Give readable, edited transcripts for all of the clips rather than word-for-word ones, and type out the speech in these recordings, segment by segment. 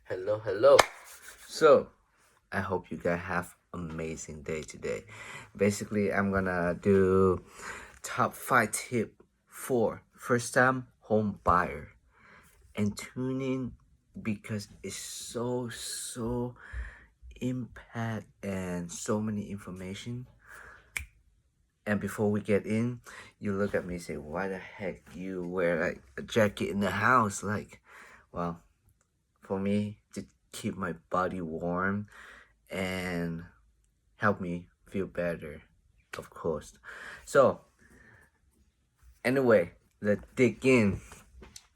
Hello. So, I hope you guys have amazing day today. Basically, I'm gonna do top 5 tip for first time home buyer and tune in because it's so impact and so many information. And before we get in, you look at me and say, why the heck you wear like a jacket in the house? Like, well, for me to keep my body warm and help me feel better, of course. So, anyway, let's dig in.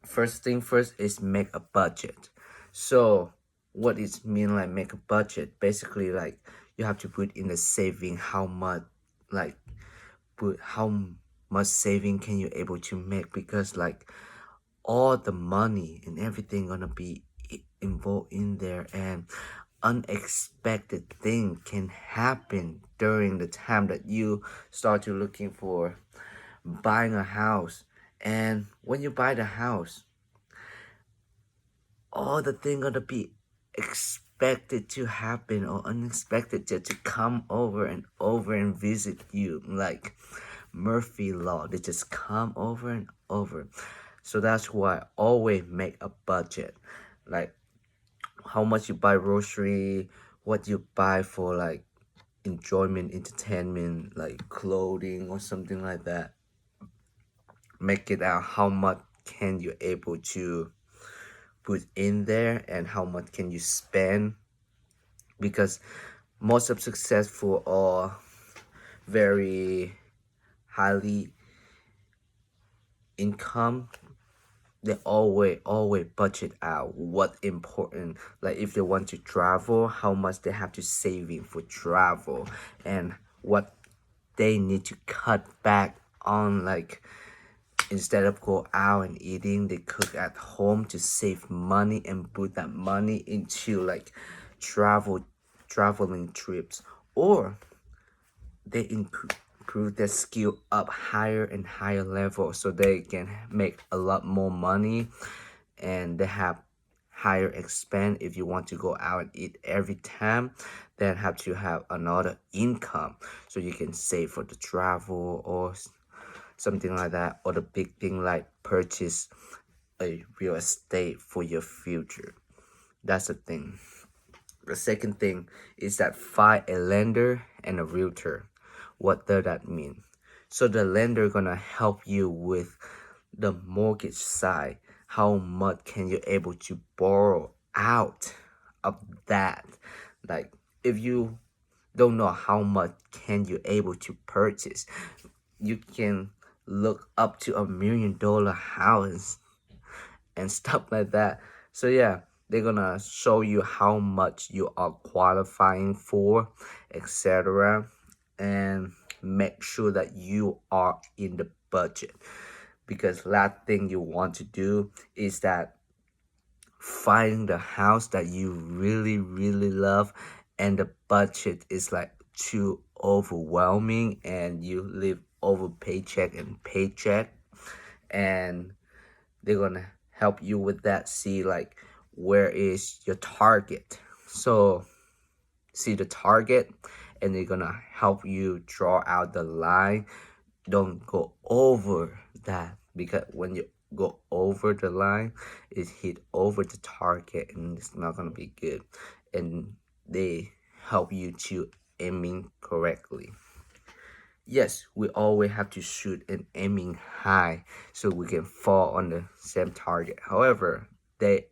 First thing first is make a budget. So, what is mean like make a budget? Basically, like you have to put in the saving how much, like put how much saving can you able to make because like all the money and everything gonna be involved in there, and unexpected thing can happen during the time that you start to looking for buying a house. And when you buy the house, all the thing gonna be expected to happen or unexpected to come over and visit you, like Murphy law. They just come over and over. So that's why always make a budget, like how much you buy grocery, what you buy for like enjoyment, entertainment, like clothing or something like that. Make it out how much can you able to put in there and how much can you spend, because most of successful or very highly income, they always budget out what important, like if they want to travel, how much they have to saving for travel and what they need to cut back on, like instead of go out and eating, they cook at home to save money and put that money into like traveling trips, or they improve their skill up higher and higher level so they can make a lot more money, and they have higher expense. If you want to go out and eat every time, then have to have another income so you can save for the travel or something like that, or the big thing like purchase a real estate for your future. That's the thing. The second thing is that find a lender and a realtor. What does that mean? So the lender gonna help you with the mortgage side. How much can you able to borrow out of that? Like if you don't know how much can you able to purchase, you can look up to $1 million house and stuff like that. So yeah, they're gonna show you how much you are qualifying for, etc., and make sure that you are in the budget. Because last thing you want to do is that find the house that you really love and the budget is like too overwhelming and you live over paycheck and paycheck, and they're gonna help you with that. See like where is your target, so see the target and they're gonna help you draw out the line. Don't go over that, because when you go over the line, it hit over the target and it's not gonna be good. And they help you to aiming correctly. Yes, we always have to shoot and aiming high so we can fall on the same target. However, they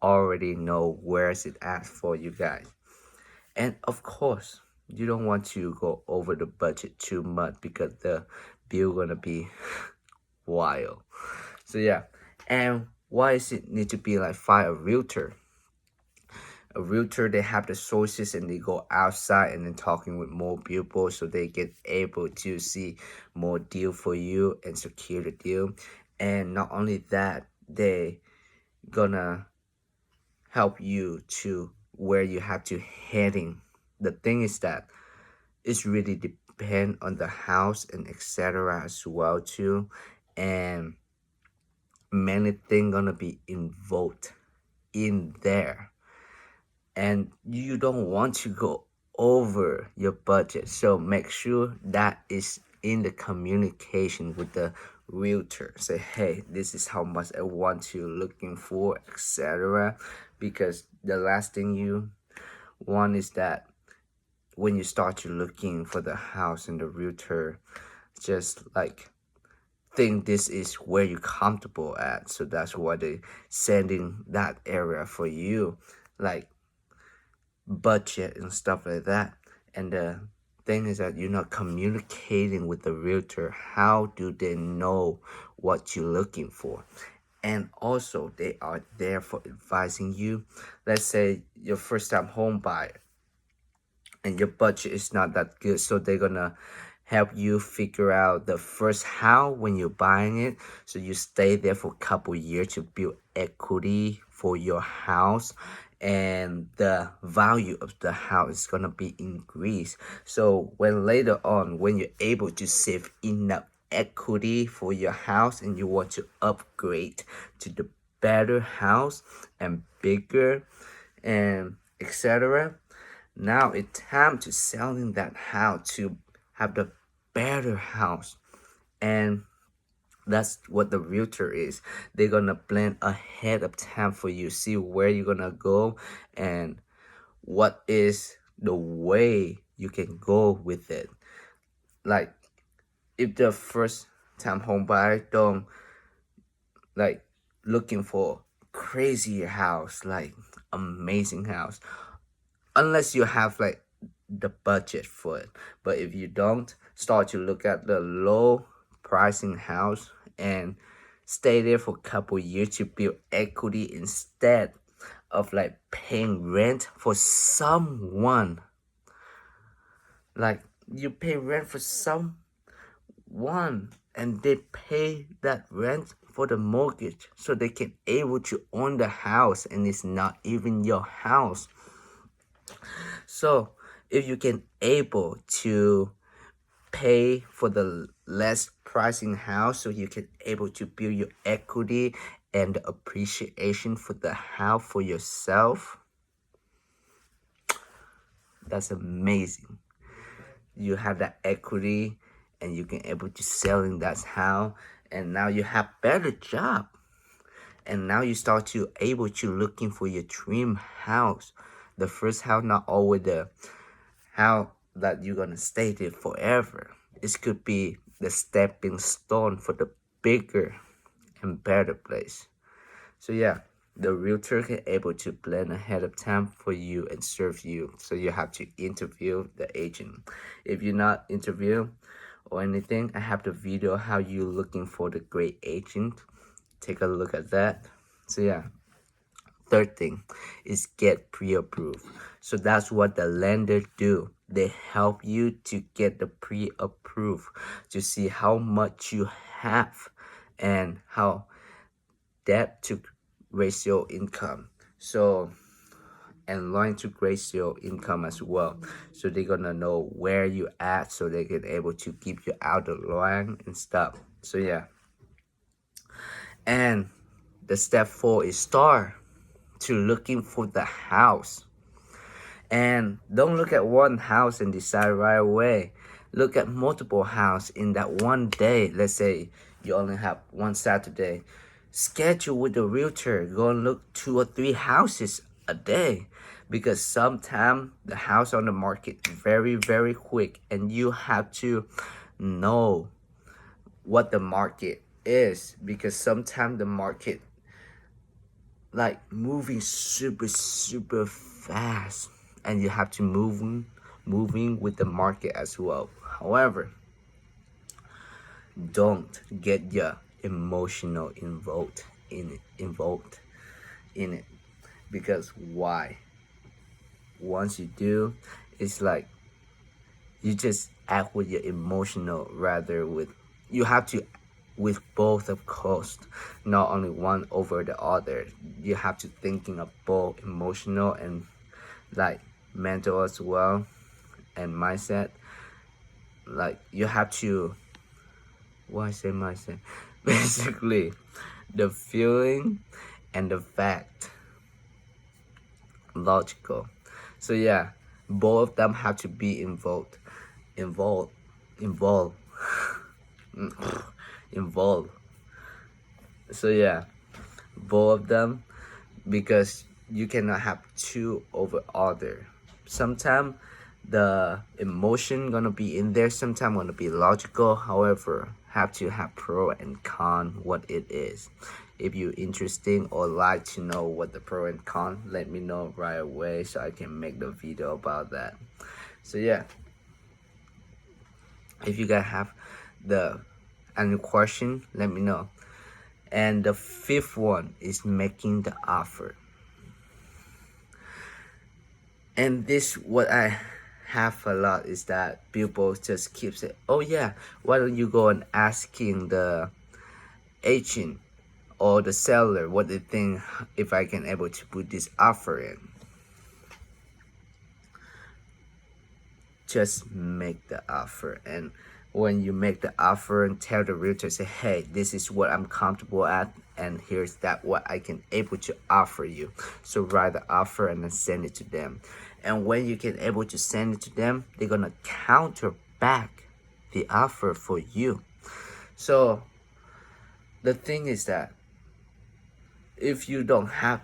already know where is it at for you guys. And of course, you don't want to go over the budget too much because the bill gonna be wild. So yeah, and why is it need to be like find a realtor? A realtor, they have the sources and they go outside and then talking with more people so they get able to see more deal for you and secure the deal. And not only that, they gonna help you to where you have to heading. The thing is that it's really depend on the house and etc as well too, and many things gonna be involved in there. and you don't want to go over your budget. So make sure that is in the communication with the realtor. Say, hey, this is how much I want to looking for, etc. Because the last thing you want is that when you start to looking for the house and the realtor just like think this is where you're comfortable at, so that's why they sending that area for you, like budget and stuff like that. And the thing is that you're not communicating with the realtor. How do they know what you're looking for? And also they are there for advising you. Let's say your first time home buyer and your budget is not that good, so they're gonna help you figure out the first how when you're buying it, so you stay there for a couple years to build equity for your house, and the value of the house is gonna be increased. So when later on, when you're able to save enough equity for your house and you want to upgrade to the better house and bigger and etc., now it's time to selling that house to have the better house. And that's what the realtor is. They're gonna plan ahead of time for you, see where you're gonna go and what is the way you can go with it. Like if the first time home buyer don't like looking for crazy house, like amazing house, unless you have like the budget for it. But if you don't, start to look at the low pricing house and stay there for a couple years to build equity instead of like paying rent for someone. Like you pay rent for someone and they pay that rent for the mortgage so they can able to own the house and it's not even your house. So if you can able to pay for the less pricing house, so you can able to build your equity and the appreciation for the house for yourself, that's amazing. You have that equity and you can able to selling that house, and now you have better job, and now you start to able to looking for your dream house. The first house not always the how that you're gonna stay there forever. It could be the stepping stone for the bigger and better place. So yeah, the realtor can able to plan ahead of time for you and serve you. So you have to interview the agent. If you're not interview or anything, I have the video how you looking for the great agent. Take a look at that. So yeah. Third thing is get pre-approved. So that's what the lender do. They help you to get the pre-approved to see how much you have and how debt to ratio income. So and loan to ratio income as well. So they're gonna know where you at so they can able to keep you out of loan and stuff. So yeah. And the step 4 is start to looking for the house. And don't look at one house and decide right away. Look at multiple houses in that one day. Let's say you only have one Saturday. Schedule with the realtor. Go and look 2 or 3 houses a day. Because sometimes the house on the market very, very quick. And you have to know what the market is. Because sometimes the market like moving super fast, and you have to moving with the market as well. However, don't get your emotional involved in it, because why? Once you do, it's like you just act with your emotional rather with you have to with both, of course, not only one over the other. You have to thinking of both emotional and like mental as well, and mindset. Like you have to, why I say mindset? Basically, the feeling and the fact. logical. So yeah, both of them have to be involved, involved, involved. So yeah, both of them, because you cannot have two over other. Sometimes the emotion gonna be in there, sometimes gonna be logical. However, have to have pro and con what it is. If you're interesting or like to know what the pro and con, let me know right away so I can make the video about that. So yeah, if you guys have any question, let me know. And the fifth one is making the offer. And this what I have a lot is that people just keep saying, oh yeah, why don't you go and asking the agent or the seller what they think if I can able to put this offer in. Just make the offer, and when you make the offer and tell the realtor, say, hey, this is what I'm comfortable at, and here's that what I can able to offer you. So write the offer and then send it to them. And when you can able to send it to them, they're gonna counter back the offer for you. So the thing is that if you don't have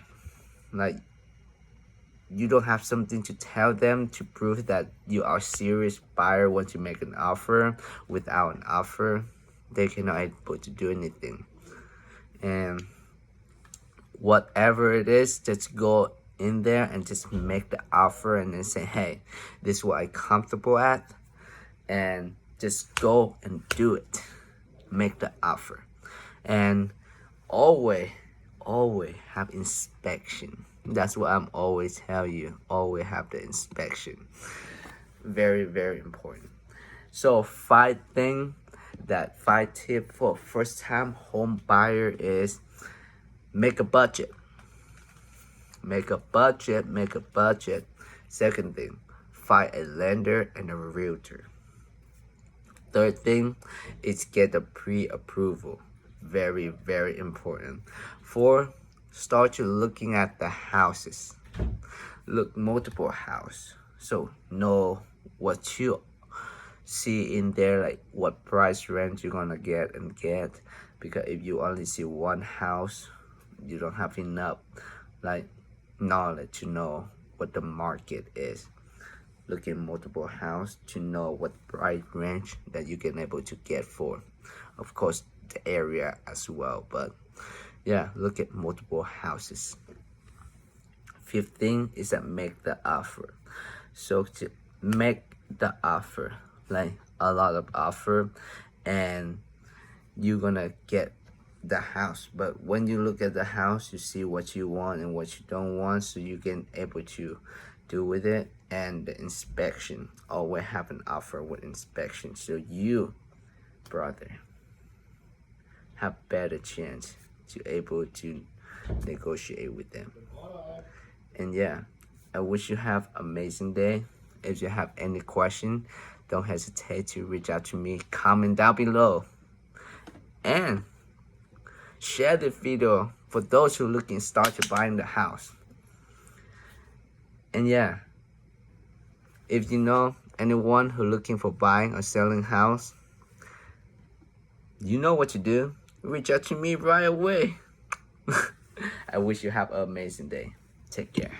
something to tell them to prove that you are serious buyer once you make an offer, without an offer, they cannot able to do anything. And whatever it is, just go in there and just make the offer and then say, hey, this is what I'm comfortable at, and just go and do it. Make the offer. And always have inspection. That's what I'm always tell you. Always have the inspection. Very, very important. So 5 tip for first time home buyer is make a budget. Make a budget. Second thing, find a lender and a realtor. Third thing is get a pre-approval. Very, very important. 4, start to looking at the houses. Look multiple house. So know what you see in there, like what price range you're gonna get. Because if you only see one house, you don't have enough knowledge to know what the market is. Look in multiple house to know what price range that you can able to get for. Of course, the area as well, but yeah, look at multiple houses. 5th thing is that make the offer. So to make the offer, like a lot of offer, and you're gonna get the house. But when you look at the house, you see what you want and what you don't want, so you can able to do with it. And the inspection, always have an offer with inspection, so you, brother, have better chance to able to negotiate with them. And yeah, I wish you have amazing day. If you have any question, don't hesitate to reach out to me. Comment down below and share the video for those who looking start to buying the house. And yeah, if you know anyone who looking for buying or selling house, you know what to do. Reach out to me right away. I wish you have an amazing day. Take care.